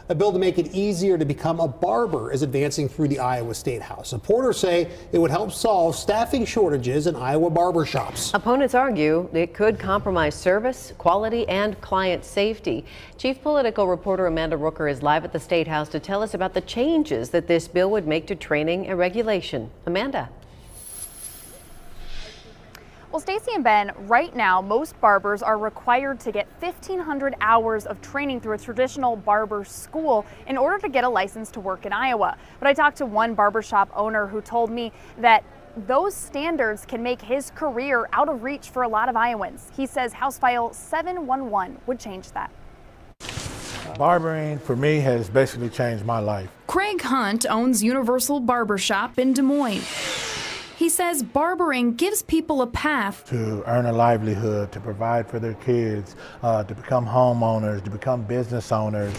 A bill to make it easier to become a barber is advancing through the Iowa State House. Supporters say it would help solve staffing shortages in Iowa barbershops. Opponents argue it could compromise service, quality, and client safety. Chief political reporter Amanda Rooker is live at the State House to tell us about the changes that this bill would make to training and regulation. Amanda. Well, Stacey and Ben, right now, most barbers are required to get 1,500 hours of training through a traditional barber school in order to get a license to work in Iowa. But I talked to one barbershop owner who told me that those standards can make his career out of reach for a lot of Iowans. He says House File 711 would change that. Barbering for me has basically changed my life. Craig Hunt owns Universal Barbershop in Des Moines. He says barbering gives people a path to earn a livelihood, to provide for their kids, to become homeowners, to become business owners.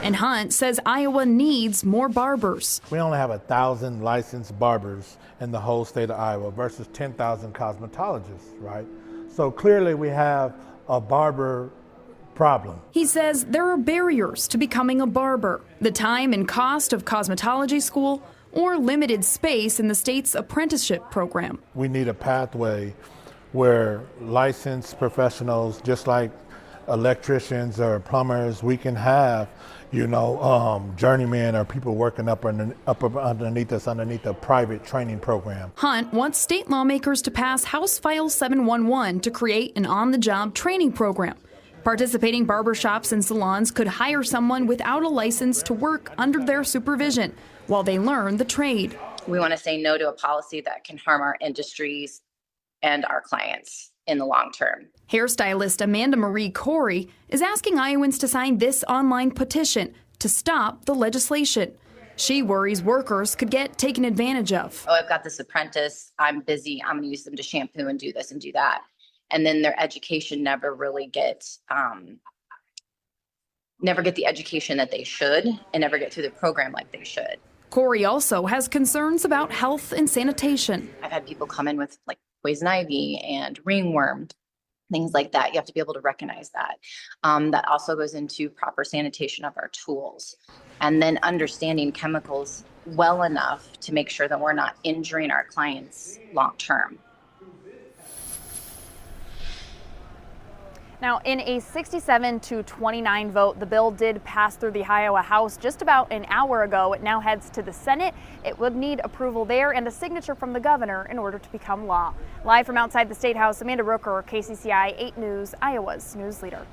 And Hunt says Iowa needs more barbers. We only have 1,000 licensed barbers in the whole state of Iowa versus 10,000 cosmetologists, right? So clearly we have a barber problem. He says there are barriers to becoming a barber. The time and cost of cosmetology school, or limited space in the state's apprenticeship program. We need a pathway where licensed professionals, just like electricians or plumbers, we can have, journeymen or people working up underneath us underneath a private training program. Hunt wants state lawmakers to pass House File 711 to create an on-the-job training program. Participating barbershops and salons could hire someone without a license to work under their supervision while they learn the trade. We want to say no to a policy that can harm our industries and our clients in the long term. Hairstylist Amanda Marie Corey is asking Iowans to sign this online petition to stop the legislation. She worries workers could get taken advantage of. Oh, I've got this apprentice. I'm busy. I'm going to use them to shampoo and do this and do that. And then their education never really gets, never get the education that they should and never get through the program like they should. Corey also has concerns about health and sanitation. I've had people come in with like poison ivy and ringworm, things like that. You have to be able to recognize that. That also goes into proper sanitation of our tools and then understanding chemicals well enough to make sure that we're not injuring our clients long term. Now, in a 67-29 vote, the bill did pass through the Iowa House just about an hour ago. It now heads to the Senate. It would need approval there and a signature from the governor in order to become law. Live from outside the State House, Amanda Rooker, KCCI 8 News, Iowa's news leader.